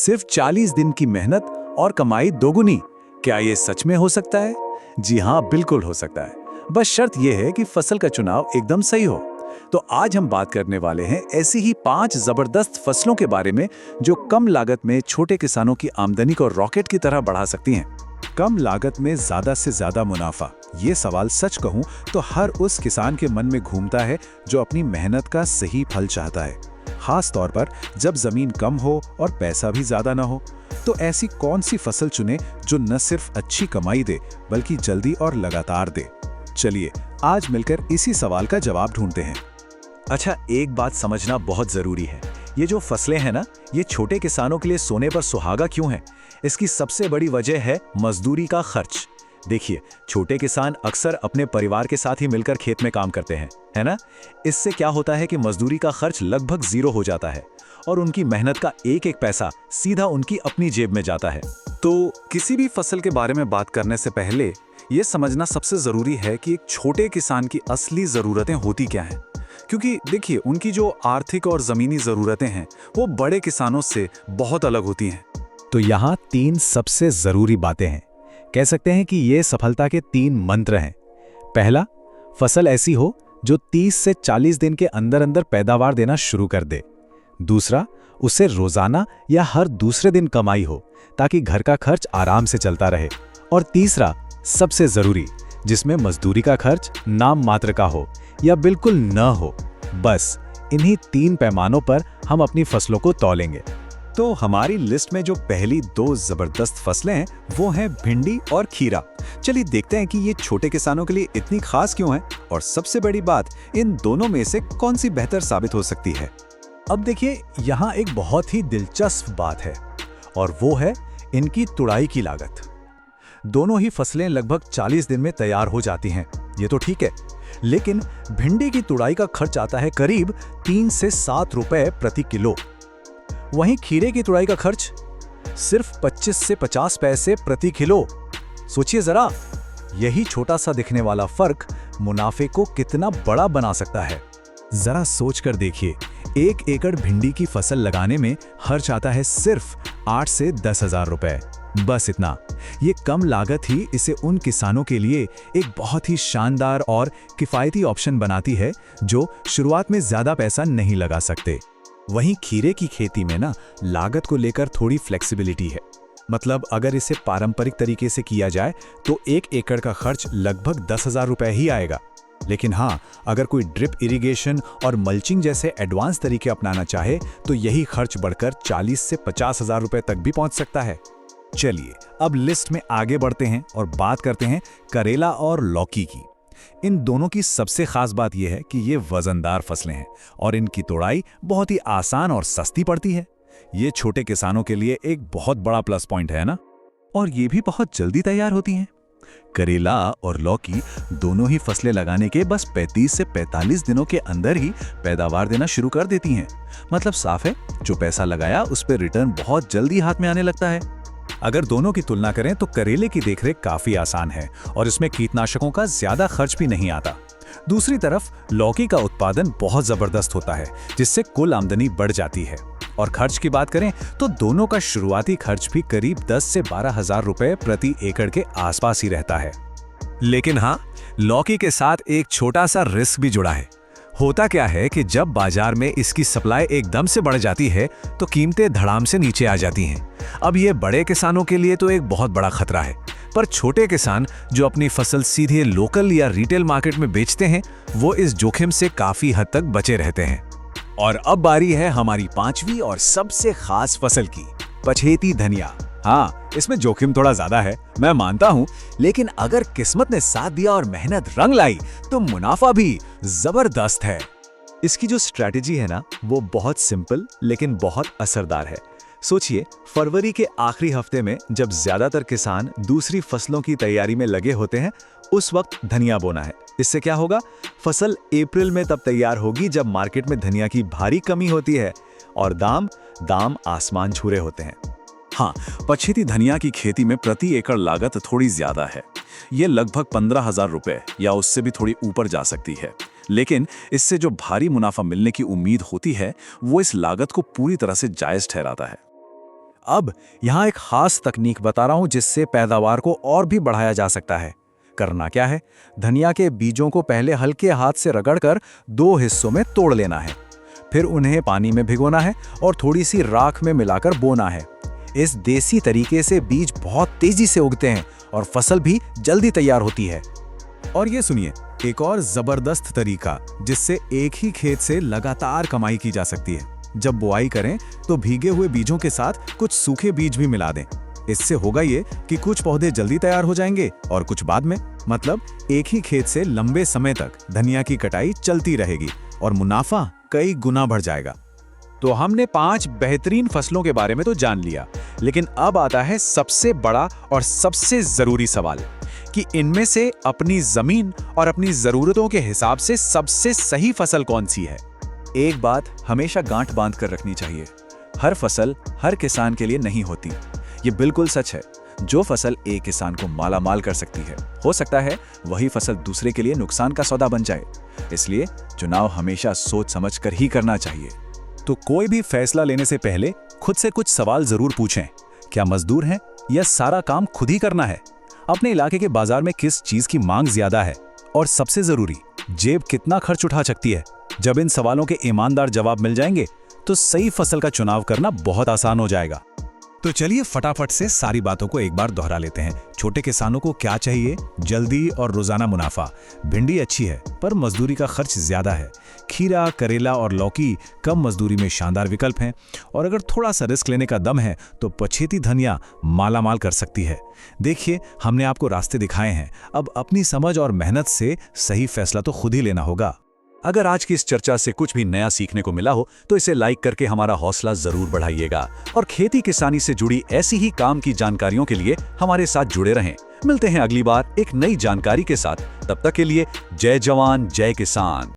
सिर्फ 40 दिन की मेहनत और कमाई दोगुनी। क्या ये सच में हो सकता है? जी हाँ, बिल्कुल हो सकता है। बस शर्त यह है कि फसल का चुनाव एकदम सही हो। तो आज हम बात करने वाले हैं ऐसी ही 5 जबरदस्त फसलों के बारे में जो कम लागत में छोटे किसानों की आमदनी को रॉकेट की तरह बढ़ा सकती हैं। कम लागत में ज्यादा से ज्यादा मुनाफा, ये सवाल सच कहूं तो हर उस किसान के मन में घूमता है जो अपनी मेहनत का सही फल चाहता है। खास तौर पर जब जमीन कम हो और पैसा भी ज्यादा ना हो। तो ऐसी कौन सी फसल चुने जो न सिर्फ अच्छी कमाई दे बल्कि जल्दी और लगातार दे। चलिए आज मिलकर इसी सवाल का जवाब ढूंढते हैं। अच्छा, एक बात समझना बहुत जरूरी है। ये जो फसलें हैं ना, ये छोटे किसानों के लिए सोने पर सुहागा क्यों है? इसकी सबसे बड़ी वजह है मजदूरी का खर्च। देखिए, छोटे किसान अक्सर अपने परिवार के साथ ही मिलकर खेत में काम करते हैं, है ना? इससे क्या होता है कि मजदूरी का खर्च लगभग 0 हो जाता है और उनकी मेहनत का एक एक पैसा सीधा उनकी अपनी जेब में जाता है। तो किसी भी फसल के बारे में बात करने से पहले ये समझना सबसे जरूरी है कि एक छोटे किसान की असली जरूरतें होती क्या हैं। क्योंकि देखिए, उनकी जो आर्थिक और जमीनी जरूरतें हैं वो बड़े किसानों से बहुत अलग होती हैं। तो यहाँ 3 सबसे जरूरी बातें हैं। कह सकते हैं कि ये सफलता के 3 मंत्र हैं। पहला, फसल ऐसी हो जो 30 से 40 दिन के अंदर अंदर पैदावार देना शुरू कर दे। दूसरा, उसे रोजाना या हर दूसरे दिन कमाई हो ताकि घर का खर्च आराम से चलता रहे। और तीसरा, सबसे जरूरी, जिसमें मजदूरी का खर्च नाम मात्र का हो या बिल्कुल न हो। बस इन्हीं 3 पैमानों पर हम अपनी फसलों को तौलेंगे। तो हमारी लिस्ट में जो पहली 2 जबरदस्त फसलें हैं वो हैं भिंडी और खीरा। चलिए देखते हैं कि ये छोटे किसानों के लिए इतनी खास क्यों है और सबसे बड़ी बात, इन दोनों में से कौन सी बेहतर साबित हो सकती है। अब देखिए, यहाँ एक बहुत ही दिलचस्प बात है और वो है इनकी तुड़ाई की लागत। दोनों ही फसलें लगभग 40 दिन में तैयार हो जाती हैं, ये तो ठीक है, लेकिन भिंडी की तुड़ाई का खर्च आता है करीब 3 से 7 रुपए प्रति किलो। वहीं खीरे की तुड़ाई का खर्च सिर्फ 25 से 50 पैसे प्रति किलो। सोचिए जरा, यही छोटा सा दिखने वाला फर्क मुनाफे को कितना बड़ा बना सकता है। जरा सोच कर देखिए, 1 एकड़ भिंडी की फसल लगाने में खर्च आता है सिर्फ 8 से 10 हजार रुपए। बस इतना। ये कम लागत ही इसे उन किसानों के लिए एक बहुत ही शानदार और किफायती ऑप्शन बनाती है जो शुरुआत में ज्यादा पैसा नहीं लगा सकते। वहीं खीरे की खेती में ना, लागत को लेकर थोड़ी फ्लेक्सिबिलिटी है। मतलब अगर इसे पारंपरिक तरीके से किया जाए तो 1 एकड़ का खर्च लगभग 10 हजार रुपए ही आएगा। लेकिन हाँ, अगर कोई ड्रिप इरिगेशन और मल्चिंग जैसे एडवांस तरीके अपनाना चाहे तो यही खर्च बढ़कर 40 से 50 हजार रुपए तक भी पहुंच सकता है। चलिए अब लिस्ट में आगे बढ़ते हैं और बात करते हैं करेला और लौकी की। इन दोनों की सबसे खास बात यह है कि ये वजनदार फसलें हैं और इनकी तोड़ाई बहुत ही आसान और सस्ती पड़ती है। ये छोटे किसानों के लिए एक बहुत बड़ा प्लस पॉइंट है ना। और ये भी बहुत जल्दी तैयार होती हैं। करेला और लौकी दोनों ही फसलें लगाने के बस 35 से 45 दिनों के अंदर ही पैदावार देना शुरू कर देती हैं। मतलब साफ है, जो पैसा लगाया उस पर रिटर्न बहुत जल्दी हाथ में आने लगता है। अगर दोनों की तुलना करें तो करेले की देखरेख काफी आसान है और इसमें कीटनाशकों का ज्यादा खर्च भी नहीं आता। दूसरी तरफ लौकी का उत्पादन बहुत जबरदस्त होता है, जिससे कुल आमदनी बढ़ जाती है। और खर्च की बात करें तो दोनों का शुरुआती खर्च भी करीब 10 से 12 हजार रुपए प्रति एकड़ के आसपास ही रहता है। लेकिन हाँ, लौकी के साथ एक छोटा सा रिस्क भी जुड़ा है। होता क्या है कि जब बाजार में इसकी सप्लाई एकदम से बढ़ जाती है तो कीमतें धड़ाम से नीचे आ जाती हैं। अब ये बड़े किसानों के लिए तो एक बहुत बड़ा खतरा है, पर छोटे किसान जो अपनी फसल सीधे लोकल या रिटेल मार्केट में बेचते हैं वो इस जोखिम से काफी हद तक बचे रहते हैं। और अब बारी है हमारी 5वीं और सबसे खास फसल की, पछेती धनिया। हाँ, इसमें जोखिम थोड़ा ज्यादा है, मैं मानता हूँ, लेकिन अगर किस्मत ने साथ दिया और मेहनत रंग लाई तो मुनाफा भी जबरदस्त है। इसकी जो स्ट्रैटेजी है ना, वो बहुत सिंपल लेकिन बहुत असरदार है। सोचिए, फरवरी के आखिरी हफ्ते में जब ज्यादातर किसान दूसरी फसलों की तैयारी में लगे होते हैं, उस वक्त धनिया बोना है। इससे क्या होगा, फसल अप्रैल में तब तैयार होगी जब मार्केट में धनिया की भारी कमी होती है और दाम आसमान छू रहे होते हैं। हाँ, पछेती धनिया की खेती में प्रति एकड़ लागत थोड़ी ज्यादा है। ये लगभग 15 हजार रुपए या उससे भी थोड़ी ऊपर जा सकती है, लेकिन इससे जो भारी मुनाफा मिलने की उम्मीद होती है वो इस लागत को पूरी तरह से जायज ठहराता है। अब यहाँ एक खास तकनीक बता रहा हूँ जिससे पैदावार को और भी बढ़ाया जा सकता है। करना क्या है, धनिया के बीजों को पहले हल्के हाथ से रगड़कर 2 हिस्सों में तोड़ लेना है। फिर उन्हें पानी में भिगोना है और थोड़ी सी राख में मिलाकर बोना है। इस देसी तरीके से बीज बहुत तेजी से उगते हैं और फसल भी जल्दी तैयार होती है। और ये सुनिए, एक और जबरदस्त तरीका जिससे एक ही खेत से लगातार कमाई की जा सकती है। जब बुआई करें तो भीगे हुए बीजों के साथ कुछ सूखे बीज भी मिला दें। इससे होगा ये कि कुछ पौधे जल्दी तैयार हो जाएंगे और कुछ बाद में। मतलब एक ही खेत से लंबे समय तक धनिया की कटाई चलती रहेगी और मुनाफा कई गुना बढ़ जाएगा। तो हमने 5 बेहतरीन फसलों के बारे में तो जान लिया, लेकिन अब आता है सबसे बड़ा और सबसे जरूरी सवाल कि इनमें से अपनी जमीन और अपनी जरूरतों के हिसाब से सबसे सही फसल कौन सी है। एक बात हमेशा गांठ बांध कर रखनी चाहिए, हर फसल हर किसान के लिए नहीं होती। ये बिल्कुल सच है। जो फसल एक किसान को मालामाल कर सकती है, हो सकता है वही फसल दूसरे के लिए नुकसान का सौदा बन जाए। इसलिए चुनाव हमेशा सोच समझ कर ही करना चाहिए। तो कोई भी फैसला लेने से पहले खुद से कुछ सवाल जरूर पूछें। क्या मजदूर हैं या सारा काम खुद ही करना है? अपने इलाके के बाजार में किस चीज की मांग ज्यादा है? और सबसे जरूरी, जेब कितना खर्च उठा सकती है? जब इन सवालों के ईमानदार जवाब मिल जाएंगे तो सही फसल का चुनाव करना बहुत आसान हो जाएगा। तो चलिए फटाफट से सारी बातों को एक बार दोहरा लेते हैं। छोटे किसानों को क्या चाहिए? जल्दी और रोजाना मुनाफा। भिंडी अच्छी है पर मजदूरी का खर्च ज्यादा है। खीरा, करेला और लौकी कम मजदूरी में शानदार विकल्प हैं। और अगर थोड़ा सा रिस्क लेने का दम है तो पछेती धनिया मालामाल कर सकती है। देखिए, हमने आपको रास्ते दिखाए हैं। अब अपनी समझ और मेहनत से सही फैसला तो खुद ही लेना होगा। अगर आज की इस चर्चा से कुछ भी नया सीखने को मिला हो तो इसे लाइक करके हमारा हौसला जरूर बढ़ाइएगा और खेती किसानी से जुड़ी ऐसी ही काम की जानकारियों के लिए हमारे साथ जुड़े रहें। मिलते हैं अगली बार एक नई जानकारी के साथ। तब तक के लिए जय जवान जय किसान।